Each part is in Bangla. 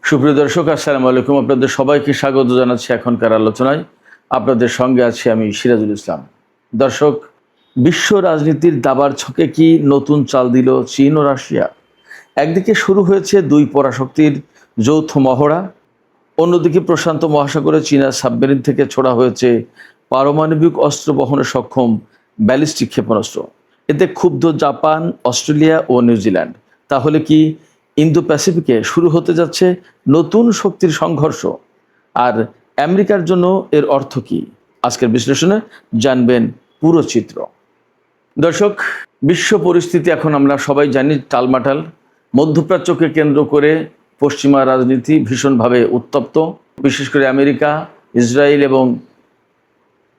সুপ্রিয় দর্শক, আসসালামু আলাইকুম। আপনাদের সবাইকে স্বাগত জানাচ্ছি এখনকার আলোচনায়। আপনাদের সঙ্গে আছি আমি সিরাজুল ইসলাম। দর্শক, বিশ্ব রাজনীতির দাবার ছকে কি নতুন চাল দিল চীন ও রাশিয়া? একদিকে শুরু হয়েছে দুই পরাশক্তির যৌথ মহড়া, অন্যদিকে প্রশান্ত মহাসাগরে চীনা সাবমেরিন থেকে ছোড়া হয়েছে পারমাণবিক অস্ত্র বহনে সক্ষম ব্যালিস্টিক ক্ষেপণাস্ত্র। এতে ক্ষুব্ধ জাপান, অস্ট্রেলিয়া ও নিউজিল্যান্ড। তাহলে কি ইন্দো প্যাসিফিকে শুরু হতে যাচ্ছে নতুন শক্তির সংঘর্ষ? আর আমেরিকার জন্য এর অর্থ কি? আজকের বিশ্লেষণে জানবেন পুরো চিত্র। দর্শক, বিশ্ব পরিস্থিতি এখন আমরা সবাই জানি টালমাটাল। মধ্যপ্রাচ্যকে কেন্দ্র করে পশ্চিমা রাজনীতি ভীষণভাবে উত্তপ্ত। বিশেষ করে আমেরিকা, ইসরায়েল এবং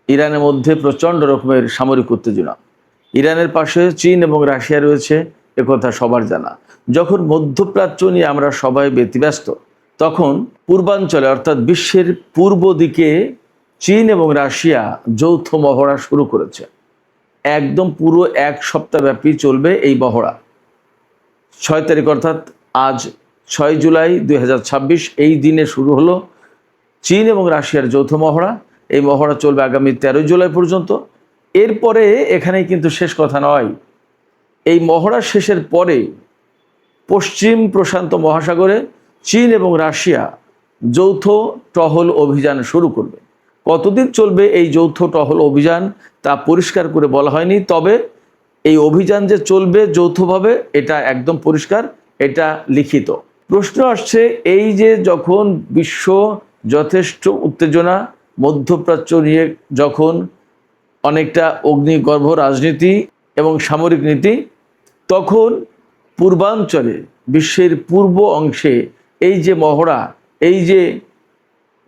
ইরানের মধ্যে প্রচণ্ড রকমের সামরিক উত্তেজনা। ইরানের পাশে চীন এবং রাশিয়া রয়েছে, একথা সবার জানা। যখন মধ্যপ্রাচ্য নিয়ে আমরা সবাই ব্যতিব্যস্ত, তখন পূর্বাঞ্চলে অর্থাৎ বিশ্বের পূর্ব দিকে চীন এবং রাশিয়া যৌথ মহড়া শুরু করেছে। একদম পুরো এক সপ্তাহ ব্যাপী চলবে এই মহড়া। 6 তারিখ অর্থাৎ আজ 6 জুলাই 2026 এই দিনে শুরু হলো চীন এবং রাশিয়ার যৌথ মহড়া। এই মহড়া চলবে আগামী 13 জুলাই পর্যন্ত। এরপরে এখানেই কিন্তু শেষ কথা নয়। এই মহড়া শেষের পরে পশ্চিম প্রশান্ত মহাসাগরে চীন এবং রাশিয়া যৌথ টহল অভিযান শুরু করবে। কতদিন চলবে এই যৌথ টহল অভিযান তা পরিষ্কার করে বলা হয়নি, তবে এই অভিযান যে চলবে যৌথভাবে এটা একদম পরিষ্কার, এটা লিখিত। প্রশ্ন আসছে, এই যে যখন বিশ্ব যথেষ্ট উত্তেজনা, মধ্যপ্রাচ্য নিয়ে যখন অনেকটা অগ্নিগর্ভ রাজনীতি এবং সামরিক নীতি, তখন পূর্বাঞ্চলে বিশ্বের পূর্ব অংশে এই যে মহড়া, এই যে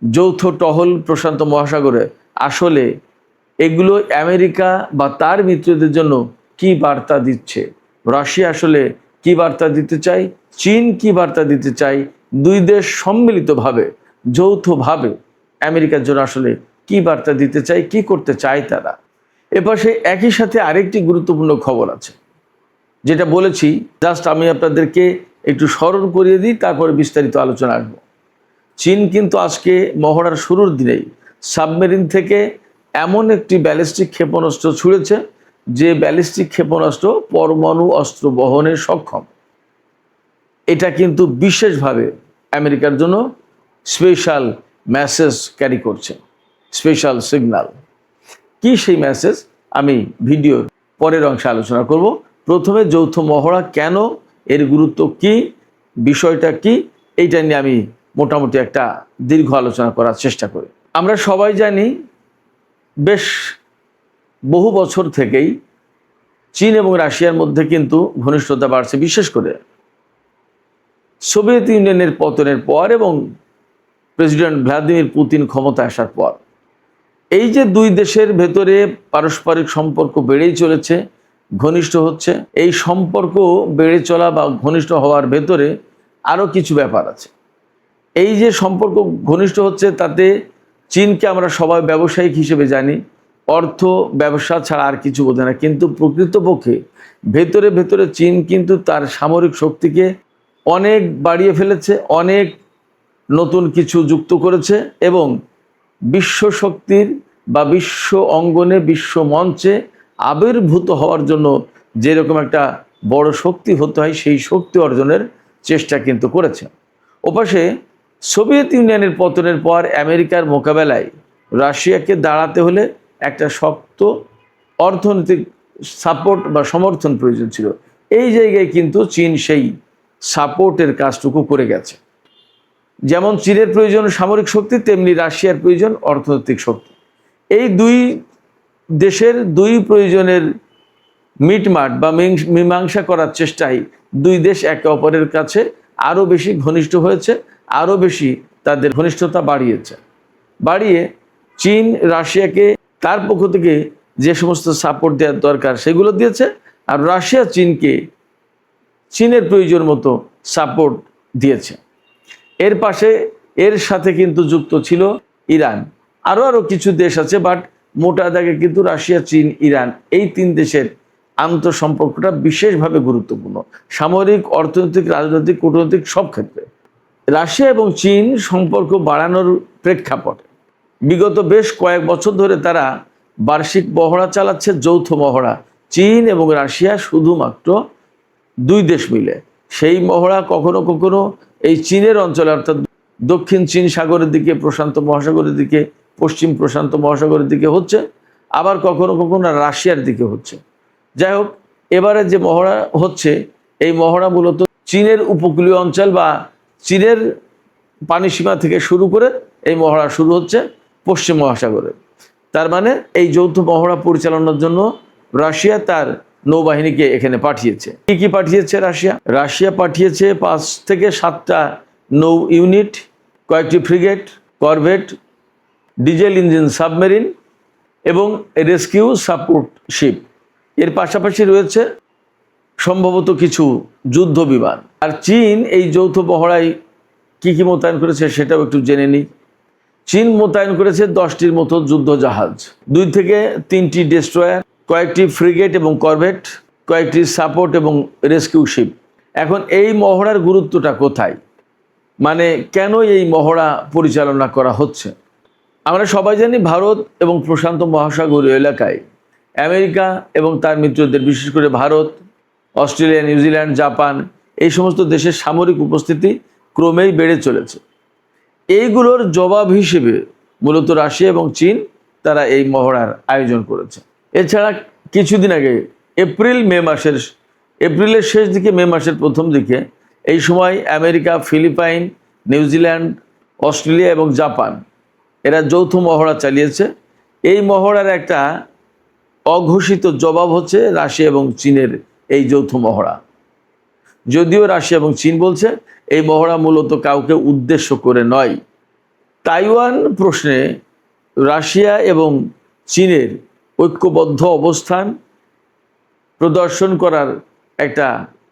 যৌথ টহল প্রশান্ত মহাসাগরে, আসলে এগুলো আমেরিকা বা তার মিত্রদের জন্য কি বার্তা দিচ্ছে? রাশিয়া আসলে কি বার্তা দিতে চায়? চীন কি বার্তা দিতে চায়? দুই দেশ সম্মিলিতভাবে যৌথভাবে আমেরিকার জন্য আসলে কি বার্তা দিতে চায়, কি করতে চায় তারা? এপাশে একই সাথে আরেকটি গুরুত্বপূর্ণ খবর আছে, যেটা বলেছি, জাস্ট আমি আপনাদেরকে একটু স্মরণ করিয়ে দিই, তারপরে বিস্তারিত আলোচনা আসবো। চীন কিন্তু আজকে মহড়ার শুরুর দিনেই সাবমেরিন থেকে এমন একটি ব্যালিস্টিক ক্ষেপণাস্ত্র ছুঁড়েছে যে ব্যালিস্টিক ক্ষেপণাস্ত্র পরমাণু অস্ত্র বহনে সক্ষম। এটা কিন্তু বিশেষভাবে আমেরিকার জন্য স্পেশাল মেসেজ ক্যারি করছে, স্পেশাল সিগন্যাল। কি সেই মেসেজ আমি ভিডিওর পরের অংশে আলোচনা করব। প্রথমে যৌথ মহড়া কেন, এর গুরুত্ব কি, বিষয়টা কি, এইটা নিয়ে আমি মোটামুটি একটা দীর্ঘ আলোচনা করার চেষ্টা করি। আমরা সবাই জানি, বেশ বহু বছর থেকেই চীন এবং রাশিয়ার মধ্যে কিন্তু ঘনিষ্ঠতা বাড়ছে, বিশেষ করে সোভিয়েত ইউনিয়নের পতনের পর এবং প্রেসিডেন্ট ভ্লাদিমির পুতিন ক্ষমতায় আসার পর। এই যে দুই দেশের ভেতরে পারস্পরিক সম্পর্ক বেড়েই চলেছে, ঘনিষ্ঠ হচ্ছে। এই সম্পর্ক বেড়ে চলা বা ঘনিষ্ঠ হওয়ার ভেতরে আরও কিছু ব্যাপার আছে। এই যে সম্পর্ক ঘনিষ্ঠ হচ্ছে, তাতে চীনকে আমরা সবাই ব্যবসায়িক হিসেবে জানি, অর্থ ব্যবসা ছাড়া আর কিছু বোঝে না। কিন্তু প্রকৃতপক্ষে ভেতরে ভেতরে চীন কিন্তু তার সামরিক শক্তিকে অনেক বাড়িয়ে ফেলেছে, অনেক নতুন কিছু যুক্ত করেছে এবং বিশ্ব শক্তির বা বিশ্ব অঙ্গনে, বিশ্ব মঞ্চে আবির্ভূত হওয়ার জন্য যেরকম একটা বড় শক্তি হতে হয়, সেই শক্তি অর্জনের চেষ্টা কিন্তু করেছে। ওপাশে সোভিয়েত ইউনিয়নের পতনের পর আমেরিকার মোকাবেলায় রাশিয়াকে দাঁড়াতে হলে একটা শক্ত অর্থনৈতিক সাপোর্ট বা সমর্থন প্রয়োজন ছিল। এই জায়গায় কিন্তু চীন সেই সাপোর্টের কাজটুকু করে গেছে। যেমন চীনের প্রয়োজন সামরিক শক্তি, তেমনি রাশিয়ার প্রয়োজন অর্থনৈতিক শক্তি। এই দুই দেশের দুই প্রয়োজনের মিটমাট বা মীমাংসা করার চেষ্টায় দুই দেশ একে অপরের কাছে আরও বেশি ঘনিষ্ঠ হয়েছে, আরও বেশি তাদের ঘনিষ্ঠতা বাড়িয়ে চীন রাশিয়াকে তার পক্ষ থেকে যে সমস্ত সাপোর্ট দেওয়ার দরকার সেগুলো দিয়েছে, আর রাশিয়া চীনকে চীনের প্রয়োজন মতো সাপোর্ট দিয়েছে। এর সাথে কিন্তু যুক্ত ছিল ইরান, আরও কিছু দেশ আছে, বাট মোটা দাগে কিন্তু রাশিয়া, চীন, ইরান, এই তিন দেশের আন্তঃসম্পর্কটা বিশেষভাবে গুরুত্বপূর্ণ, সামরিক, অর্থনৈতিক, রাজনৈতিক, কূটনৈতিক সব ক্ষেত্রে। রাশিয়া এবং চীন সম্পর্ক বাড়ানোর প্রেক্ষাপটে বিগত বেশ কয়েক বছর ধরে তারা বার্ষিক মহড়া চালাচ্ছে, যৌথ মহড়া। চীন এবং রাশিয়া শুধুমাত্র দুই দেশ মিলে। সেই মহড়া কখনো কখনো এই চীনের অঞ্চলে, অর্থাৎ দক্ষিণ চীন সাগরের দিকে, প্রশান্ত মহাসাগরের দিকে, পশ্চিম প্রশান্ত মহাসাগরের দিকে হচ্ছে, আবার কখনো কখনো রাশিয়ার দিকে হচ্ছে। যাই হোক, এবারে যে মহড়া হচ্ছে, এই মহড়া মূলত চীনের উপকূলীয় অঞ্চল বা চীনের পানিসীমা থেকে শুরু করে এই মহড়া শুরু হচ্ছে পশ্চিম মহাসাগরে। তার মানে এই যৌথ মহড়া পরিচালনার জন্য রাশিয়া তার নৌবাহিনীকে এখানে পাঠিয়েছে। কি কি পাঠিয়েছে রাশিয়া পাঠিয়েছে 5 থেকে 7টা নৌ ইউনিট, কয়েকটি frigate, corvette, diesel engine submarine এবং রেস্কিউ সাপোর্ট শিপ। এর পাশাপাশি রয়েছে সম্ভবত কিছু যুদ্ধ বিমান। আর চীন এই যৌথ মহড়ায় কি কি মোতায়েন করেছে সেটাও একটু জেনে নিই। চীন মোতায়েন করেছে 10টির মতো যুদ্ধ জাহাজ, 2 থেকে 3টি ডেস্ট্রয়ার, কয়েকটি ফ্রিগেট এবং করভেট, কয়েকটি সাপোর্ট এবং রেস্কিউ শিপ। এখন এই মহড়ার গুরুত্বটা কোথায়, মানে কেন এই মহড়া পরিচালনা করা হচ্ছে? আমরা সবাই জানি ভারত এবং প্রশান্ত মহাসাগরীয় এলাকায় আমেরিকা এবং তার মিত্রদের, বিশেষ করে ভারত, অস্ট্রেলিয়া, নিউজিল্যান্ড, জাপান, এই সমস্ত দেশের সামরিক উপস্থিতি ক্রমেই বেড়ে চলেছে। এইগুলোর জবাব হিসেবে মূলত রাশিয়া এবং চীন তারা এই মহড়ার আয়োজন করেছে। এছাড়া কিছুদিন আগে এপ্রিলের শেষ দিকে, মে মাসের প্রথম দিকে, এই সময় আমেরিকা, ফিলিপাইন, নিউজিল্যান্ড, অস্ট্রেলিয়া এবং জাপান এরা যৌথ মহড়া চালিয়েছে। এই মহড়ার একটা অঘোষিত জবাব হচ্ছে রাশিয়া এবং চীনের এই যৌথ মহড়া। যদিও রাশিয়া এবং চীন বলছে এই মহড়া মূলত কাউকে উদ্দেশ্য করে নয়। তাইওয়ান প্রশ্নে রাশিয়া এবং চীনের ঐক্যবদ্ধ অবস্থান প্রদর্শন করার একটা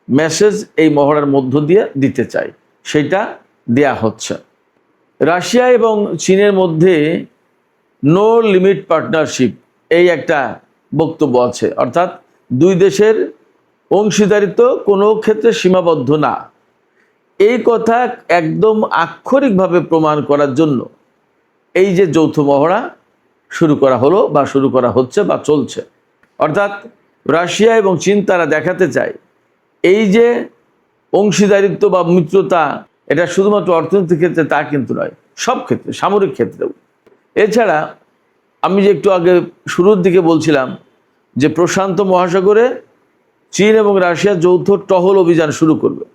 মেসেজ এই মহড়ার মধ্য দিয়ে দিতে চাই, সেটা দেয়া হচ্ছে। রাশিয়া এবং চীনের মধ্যে নো লিমিট পার্টনারশিপ, এই একটা বক্তব্য আছে, অর্থাৎ দুই দেশের অংশীদারিত্ব কোনো ক্ষেত্রে সীমাবদ্ধ না। এই কথা একদম আক্ষরিকভাবে প্রমাণ করার জন্য এই যে যৌথ মহড়া শুরু করা হলো বা শুরু করা হচ্ছে বা চলছে, অর্থাৎ রাশিয়া এবং চীন তারা দেখাতে চায় এই যে অংশীদারিত্ব বা মিত্রতা, এটা শুধুমাত্র অর্থনৈতিক ক্ষেত্রে তা কিন্তু নয়, সব ক্ষেত্রে, সামরিক ক্ষেত্রেও। এছাড়া আমি যে একটু আগে শুরুর দিকে বলছিলাম যে প্রশান্ত মহাসাগরে চীন এবং রাশিয়া যৌথ টহল অভিযান শুরু করবে।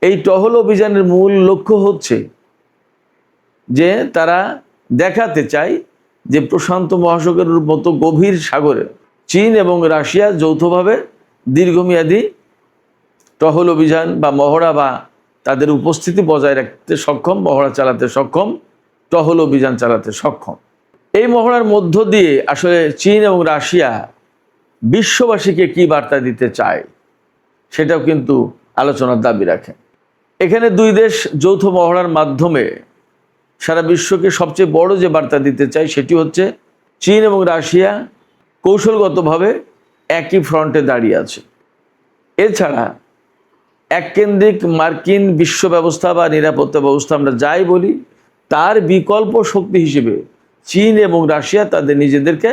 এই টহল অভিযানের মূল লক্ষ্য হচ্ছে যে তারা দেখাতে চায় যে প্রশান্ত মহাসাগরের মতো গভীর সাগরে চীন এবং রাশিয়া যৌথভাবে দীর্ঘমেয়াদী টহল অভিযান বা মহড়া বা তাদের উপস্থিতি বজায় রাখতে সক্ষম, মহড়া চালাতে সক্ষম, টহল অভিযান চালাতে সক্ষম। এই মহড়ার মধ্য দিয়ে আসলে চীন এবং রাশিয়া বিশ্ববাসীকে কি বার্তা দিতে চায় সেটাও কিন্তু আলোচনার দাবি রাখে। এখানে দুই দেশ যৌথ মহড়ার মাধ্যমে সারা বিশ্বকে সবচেয়ে বড় যে বার্তা দিতে চায় সেটি হচ্ছে চীন এবং রাশিয়া কৌশলগতভাবে একই ফ্রন্টে দাঁড়িয়ে আছে। এছাড়া এককেন্দ্রিক মার্কিন বিশ্ব ব্যবস্থা বা নিরাপত্তা ব্যবস্থা আমরা যাই বলি, তার বিকল্প শক্তি হিসেবে চীন এবং রাশিয়া তাদের নিজেদেরকে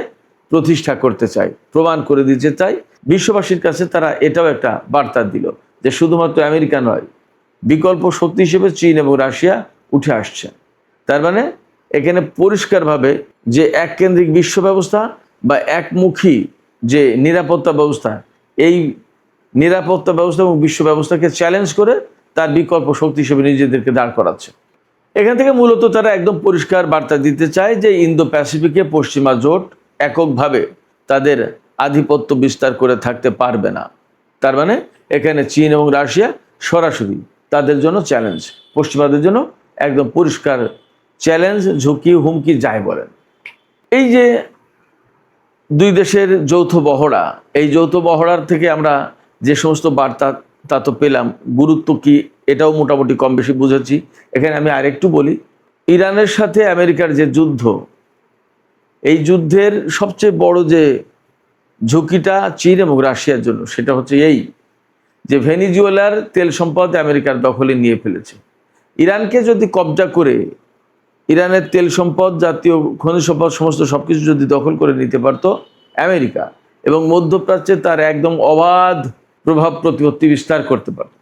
প্রতিষ্ঠা করতে চায়, প্রমাণ করে দিতে চায় বিশ্ববাসীর কাছে। তারা এটাও একটা বার্তা দিল যে শুধুমাত্র আমেরিকা নয়, বিকল্প শক্তি হিসেবে চীন এবং রাশিয়া উঠে আসছে। তার মানে এখানে পরিষ্কারভাবে যে এককেন্দ্রিক বিশ্ব ব্যবস্থা বা একমুখী যে নিরাপত্তা ব্যবস্থা, এই নিরাপত্তা ব্যবস্থা এবং বিশ্ব ব্যবস্থাকে চ্যালেঞ্জ করে তার বিকল্প শক্তি হিসেবে নিজেদেরকে দাঁড় করাচ্ছে। এখান থেকে মূলত তারা একদম পরিষ্কার বার্তা দিতে চায় যে ইন্দো প্যাসিফিকে পশ্চিমা জোট এককভাবে তাদের আধিপত্য বিস্তার করে থাকতে পারবে না। তার মানে এখানে চীন এবং রাশিয়া সরাসরি তাদের জন্য চ্যালেঞ্জ, পশ্চিমাদের জন্য একদম পরিষ্কার চ্যালেঞ্জ, ঝুঁকি, হুমকি যাই বলেন। এই যে দুই দেশের যৌথ মহড়া, এই যৌথ মহড়ার থেকে আমরা যে সমস্ত বার্তা তা তো পেলাম, গুরুত্ব কি এটাও মোটামুটি কম বেশি বুঝেছি। এখানে আমি আরেকটু বলি, ইরানের সাথে আমেরিকার যে যুদ্ধ, এই যুদ্ধের সবচেয়ে বড় যে ঝুঁকিটা চীন এবং রাশিয়ার জন্য, সেটা হচ্ছে এই যে ভেনিজুয়েলার তেল সম্পদ আমেরিকার দখলে নিয়ে ফেলেছে। ইরানকে যদি কবজা করে ইরানের তেল সম্পদ, জাতীয় খনিজ সম্পদ, সমস্ত সবকিছু যদি দখল করে নিতে পারতো আমেরিকা, এবং মধ্যপ্রাচ্যে তার একদম অবাধ প্রভাব প্রতিপত্তি বিস্তার করতে পারত,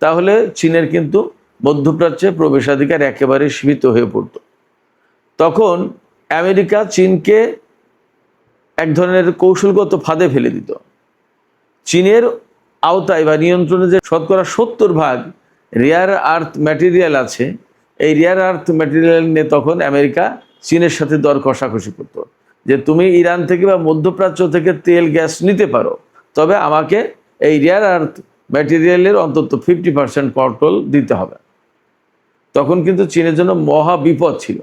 তাহলে চীনের কিন্তু মধ্যপ্রাচ্যে প্রবেশাধিকার একেবারে সীমিত হয়ে পড়ত। তখন আমেরিকা চীনকে এক ধরনের কৌশলগত ফাঁদে ফেলে দিত। চীনের আওতায় বা নিয়ন্ত্রণে যে শতকরা 70% রেয়ার আর্থ ম্যাটেরিয়াল আছে, এই রেয়ার আর্থ ম্যাটেরিয়াল নিয়ে তখন আমেরিকা চীনের সাথে দর কষাকষি করতো যে তুমি ইরান থেকে বা মধ্যপ্রাচ্য থেকে তেল গ্যাস নিতে পারো, তবে আমাকে এই রেয়ার আর্থ ম্যাটেরিয়ালের অন্তত 50% কন্ট্রোল দিতে হবে। তখন কিন্তু চীনের জন্য মহা বিপদ ছিল।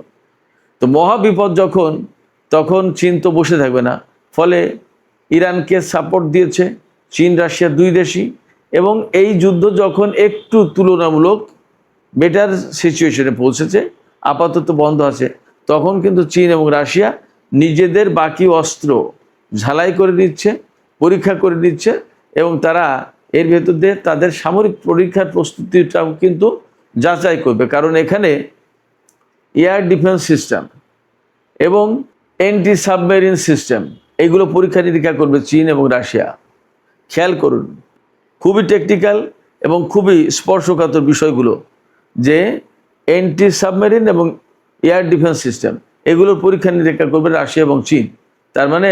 তো মহা বিপদ যখন, তখন চীন তো বসে থাকবে না, ফলে ইরানকে সাপোর্ট দিয়েছে চীন, রাশিয়া দুই দেশই। এবং এই যুদ্ধ যখন একটু তুলনামূলক বেটার সিচুয়েশনে পৌঁছেছে, আপাতত বন্ধ আছে, তখন কিন্তু চীন এবং রাশিয়া নিজেদের বাকি অস্ত্র ঝালাই করে নিচ্ছে, পরীক্ষা করে নিচ্ছে, এবং তারা এর ভেতর দিয়ে তাদের সামরিক পরীক্ষার প্রস্তুতিটাও কিন্তু যাচাই করবে। কারণ এখানে এয়ার ডিফেন্স সিস্টেম এবং অ্যান্টি সাবমেরিন সিস্টেম, এগুলো পরীক্ষা নিরীক্ষা করবে চীন এবং রাশিয়া। খেয়াল করুন, খুবই টেকনিক্যাল এবং খুবই স্পর্শকাতর বিষয়গুলো, যে অ্যান্টি সাবমেরিন এবং এয়ার ডিফেন্স সিস্টেম এগুলোর পরীক্ষা নিরীক্ষা করবে রাশিয়া এবং চীন। তার মানে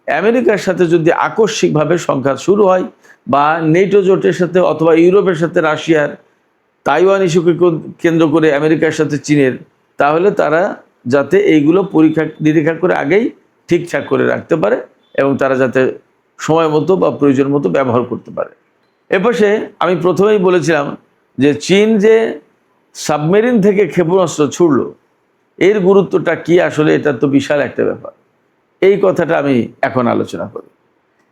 আমেরিকার সাথে যদি আকস্মিকভাবে সংঘাত শুরু হয়, বা নেটো জোটের সাথে অথবা ইউরোপের সাথে রাশিয়ার, তাইওয়ান ইস্যুকে কেন্দ্র করে আমেরিকার সাথে চীনের, তাহলে তারা যাতে এইগুলো পরীক্ষা নিরীক্ষা করে আগেই ঠিকঠাক করে রাখতে পারে, এবং তারা যাতে সময় মতো বা প্রয়োজন মতো ব্যবহার করতে পারে। এপাশে আমি প্রথমেই বলেছিলাম যে চীন যে সাবমেরিন থেকে ক্ষেপণাস্ত্র ছুড়ল, এর গুরুত্বটা কি আসলে, এটা তো বিশাল একটা ব্যাপার। এই কথাটা আমি এখন আলোচনা করি।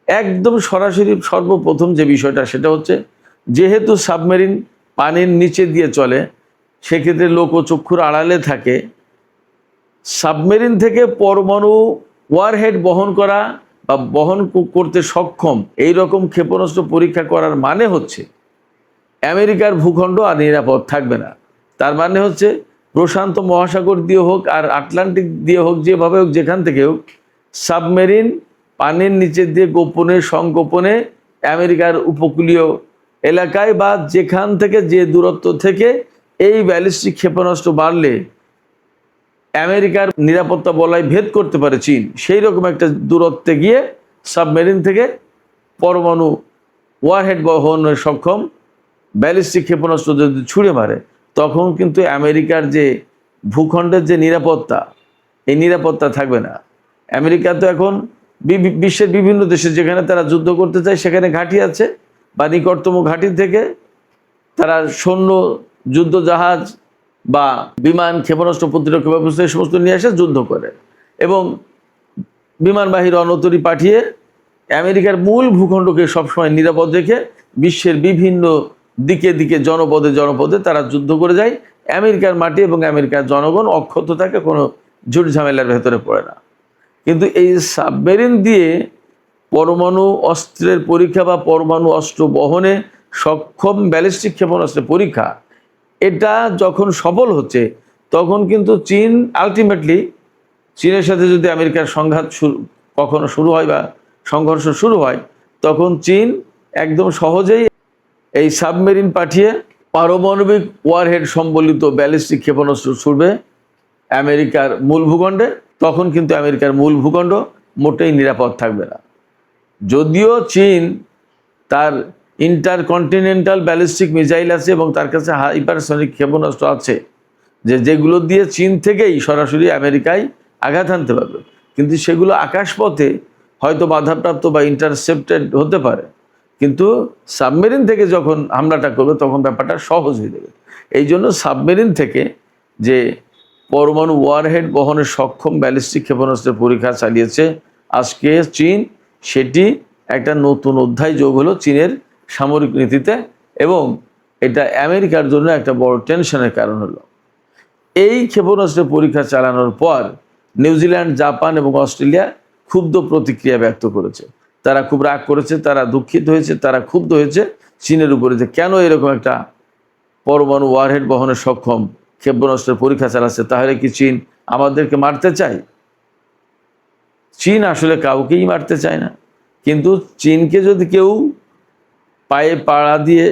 একদম সরাসরি সর্বপ্রথম যে বিষয়টা, সেটা হচ্ছে, যেহেতু সাবমেরিন পানির নিচে দিয়ে চলে, সেক্ষেত্রে লোকচক্ষুর আড়ালে থাকে, সাবমেরিন থেকে পরমাণু ওয়ারহেড বহন করা বা বহন করতে সক্ষম এই রকম ক্ষেপণাস্ত্র পরীক্ষা করার মানে হচ্ছে আমেরিকার ভূখণ্ড আর নিরাপদ থাকবে না। তার মানে হচ্ছে প্রশান্ত মহাসাগর দিয়ে হোক আর আটলান্টিক দিয়ে হোক, যেভাবে হোক, যেখান থেকে হোক, সাবমেরিন পানির নিচে দিয়ে গোপনে সংগোপনে আমেরিকার উপকূলীয় এলাকায় বা যেখান থেকে যে দূরত্ব থেকে এই ব্যালিস্টিক ক্ষেপণাস্ত্র বাড়লে আমেরিকার নিরাপত্তা বলয় ভেদ করতে পারে চীন, সেই রকম একটা দূরত্বে গিয়ে সাবমেরিন থেকে পরমাণু ওয়ারহেড বহনের সক্ষম ব্যালিস্টিক ক্ষেপণাস্ত্র যদি ছুঁড়ে মারে, তখন কিন্তু আমেরিকার যে ভূখণ্ডের যে নিরাপত্তা, এই নিরাপত্তা থাকবে না। আমেরিকা তো এখন বিশ্বের বিভিন্ন দেশে যেখানে তারা যুদ্ধ করতে চায়, সেখানে ঘাঁটি আছে, বা নিকটতম ঘাঁটি থেকে তারা সৈন্য, যুদ্ধ জাহাজ বা বিমান, ক্ষেপণাস্ত্র প্রতিরক্ষা ব্যবস্থা এই সমস্ত নিয়ে এসে যুদ্ধ করে, এবং বিমানবাহী রণতরী পাঠিয়ে আমেরিকার মূল ভূখণ্ডকে সবসময় নিরাপদ রেখে বিশ্বের বিভিন্ন দিকে দিকে জনপদে জনপদে তারা যুদ্ধ করে যায়। আমেরিকার মাটি এবং আমেরিকার জনগণ অক্ষত থাকে, কোনো ঝুট ঝামেলার ভেতরে পড়ে না। কিন্তু এই সাবমেরিন দিয়ে পরমাণু অস্ত্রের পরীক্ষা বা পরমাণু অস্ত্র বহনে সক্ষম ব্যালিস্টিক ক্ষেপণাস্ত্রের পরীক্ষা, এটা যখন সফল হচ্ছে, তখন কিন্তু চীন আলটিমেটলি, চীনের সাথে যদি আমেরিকার সংঘাত কখনো শুরু হয় বা সংঘর্ষ শুরু হয়, তখন চীন একদম সহজেই এই সাবমেরিন পাঠিয়ে পারমাণবিক ওয়ারহেড সম্বলিত ব্যালিস্টিক ক্ষেপণাস্ত্র ছুড়বে আমেরিকার মূল ভূখণ্ডে। তখন কিন্তু আমেরিকার মূল ভূখণ্ড মোটেই নিরাপদ থাকবে না। যদিও চীন তার ইন্টারকন্টিনেন্টাল ব্যালিস্টিক মিসাইল আছে এবং তার কাছে হাইপারসনিক ক্ষেপণাস্ত্র আছে, যেগুলো দিয়ে চীন থেকেই সরাসরি আমেরিকায় আঘাত হানতে পারবে, কিন্তু সেগুলো আকাশপথে হয়তো বাধাপ্রাপ্ত বা ইন্টারসেপ্টেড হতে পারে, কিন্তু সাবমেরিন থেকে যখন হামলাটা করবে তখন ব্যাপারটা সহজ হয়ে যাবে। এই জন্য সাবমেরিন থেকে যে পরমাণু ওয়ারহেড বহনের সক্ষম ব্যালিস্টিক ক্ষেপণাস্ত্রের পরীক্ষা চালিয়েছে আজকে চীন, সেটি একটা নতুন অধ্যায় যোগ হলো চীনের সামরিক নীতিতে, এবং এটা আমেরিকার জন্য একটা বড় টেনশনের কারণ হলো। এই ক্ষেপণাস্ত্রের পরীক্ষা চালানোর পর নিউজিল্যান্ড, জাপান এবং অস্ট্রেলিয়া ক্ষুব্ধ প্রতিক্রিয়া ব্যক্ত করেছে। তারা খুব রাগ করেছে, তারা দুঃখিত হয়েছে, তারা ক্ষুব্ধ হয়েছে চীনের উপরে, যে কেন এরকম একটা পরমাণু ওয়ারহেড বহনের সক্ষম ক্ষেপণাস্ত্রের পরীক্ষা চালাচ্ছে, তাহলে কি চীন আমাদেরকে মারতে চায়? চীন আসলে কাউকেই মারতে চায় না। কিন্তু চীনকে যদি কেউ পায়ে পাড়া দিয়ে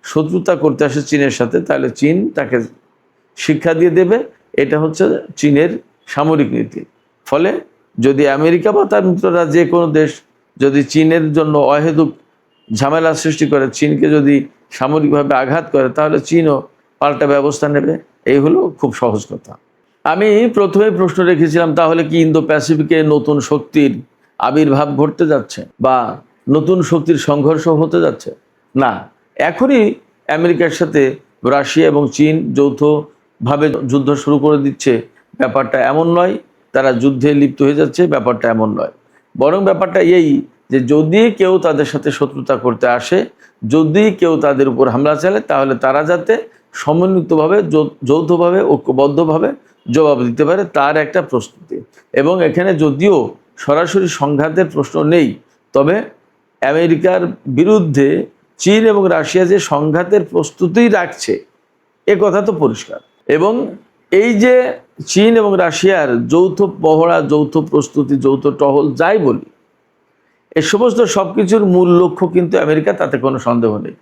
শত্রুতা করতে আসে চীনের সাথে, তাহলে চীন তাকে শিক্ষা দিয়ে দেবে। এটা হচ্ছে চীনের সামরিক নীতি। ফলে যদি আমেরিকা বা তার মিত্ররা যে কোনো দেশ যদি চীনের জন্য অহেতুক ঝামেলা সৃষ্টি করে, চীনকে যদি সামরিকভাবে আঘাত করে, তাহলে চীনও পাল্টা ব্যবস্থা নেবে। এই হলো খুব সহজ কথা। আমি প্রথমে প্রশ্ন রেখেছিলাম, তাহলে কি ইন্দো প্যাসিফিকে নতুন শক্তির আবির্ভাব ঘটতে যাচ্ছে বা নতুন শক্তির সংঘর্ষ হতে যাচ্ছে? না, এখনই আমেরিকার সাথে রাশিয়া এবং চীন যৌথভাবে যুদ্ধ শুরু করে দিচ্ছে, ব্যাপারটা এমন নয়। তারা যুদ্ধে লিপ্ত হয়ে যাচ্ছে, ব্যাপারটা এমন নয়। বরং ব্যাপারটা এই যে যদি কেউ তাদের সাথে শত্রুতা করতে আসে, যদি কেউ তাদের উপর হামলা চালায়, তাহলে তারা যাতে সমন্বিতভাবে যৌথভাবে ঐক্যবদ্ধভাবে জবাব দিতে পারে, তার একটা প্রস্তুতি। এবং এখানে যদিও সরাসরি সংঘাতের প্রশ্ন নেই, তবে আমেরিকার বিরুদ্ধে চীন এবং রাশিয়া যে সংঘাতের প্রস্তুতি রাখছে, এ কথা তো পরিষ্কার। এবং এই যে চীন এবং রাশিয়ার যৌথ পহড়া, যৌথ প্রস্তুতি, যৌথ টহল যাই বলি, এই সমস্ত সব কিছুর মূল লক্ষ্য কিন্তু আমেরিকা, তাতে কোনো সন্দেহ নেই।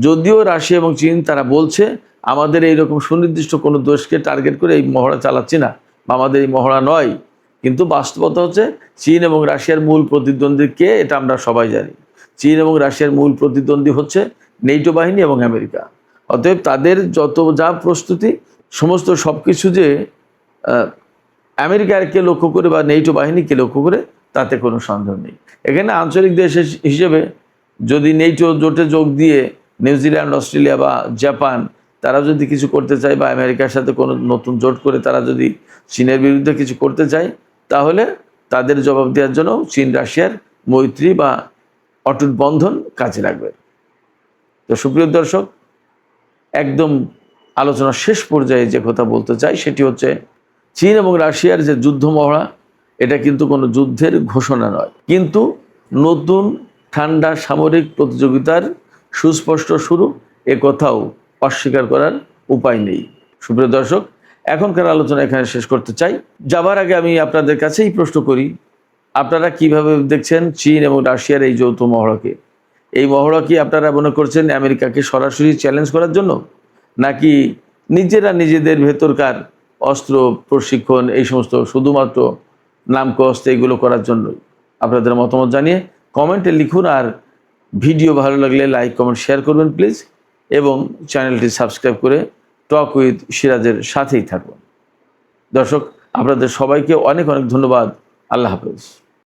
যদিও রাশিয়া এবং চীন তারা বলছে আমাদের এইরকম সুনির্দিষ্ট কোনো দেশকে টার্গেট করে এই মহড়া চালাচ্ছি না, বা আমাদের এই মহড়া নয়, কিন্তু বাস্তবতা হচ্ছে চীন এবং রাশিয়ার মূল প্রতিদ্বন্দ্বী কে, এটা আমরা সবাই জানি। চীন এবং রাশিয়ার মূল প্রতিদ্বন্দ্বী হচ্ছে নেটো বাহিনী এবং আমেরিকা। অতএব তাদের যত যা প্রস্তুতি, সমস্ত সব কিছু যে আমেরিকাকে লক্ষ্য করে বা নেটো বাহিনীকে লক্ষ্য করে, তাতে কোনো সন্দেহ নেই। এখানে আঞ্চলিক দেশ হিসেবে যদি নেটো জোটে যোগ দিয়ে নিউজিল্যান্ড, অস্ট্রেলিয়া বা জাপান তারা যদি কিছু করতে চায়, বা আমেরিকার সাথে কোনো নতুন জোট করে তারা যদি চীনের বিরুদ্ধে কিছু করতে চায়, তাহলে তাদের জবাব দেওয়ার জন্য চীন রাশিয়ার মৈত্রী বা অটুট বন্ধন কাজে লাগবে। তো সুপ্রিয় দর্শক, একদম আলোচনার শেষ পর্যায়ে যে কথা বলতে চাই সেটি হচ্ছে, চীন এবং রাশিয়ার যে যুদ্ধ মহড়া, এটা কিন্তু কোনো যুদ্ধের ঘোষণা নয়, কিন্তু নতুন ঠান্ডা সামরিক প্রতিযোগিতার সুস্পষ্ট শুরু, এ কথাও অস্বীকার করার উপায় নেই। সুপ্রিয় দর্শক, এখনকার আলোচনা এখানে শেষ করতে চাই। যাবার আগে আমি আপনাদের কাছেই প্রশ্ন করি, আপনারা কিভাবে দেখছেন চীন এবং রাশিয়ার এই যৌথ মহড়াকে? এই মহড়া কি আপনারা মনে করছেন আমেরিকাকে সরাসরি চ্যালেঞ্জ করার জন্য, নাকি নিজেরা নিজেদের ভেতরকার অস্ত্র প্রশিক্ষণ, এই সমস্ত শুধুমাত্র নামকস্ত এগুলো করার জন্যই? আপনাদের মতামত জানিয়ে কমেন্টে লিখুন। আর ভিডিও ভালো লাগলে লাইক, কমেন্ট, শেয়ার করবেন প্লিজ। এবং চ্যানেলটি সাবস্ক্রাইব করে টক উইথ সিরাজের সাথেই থাকুন। দর্শক, আপনাদের সবাইকে অনেক অনেক ধন্যবাদ। আল্লাহ হাফেজ।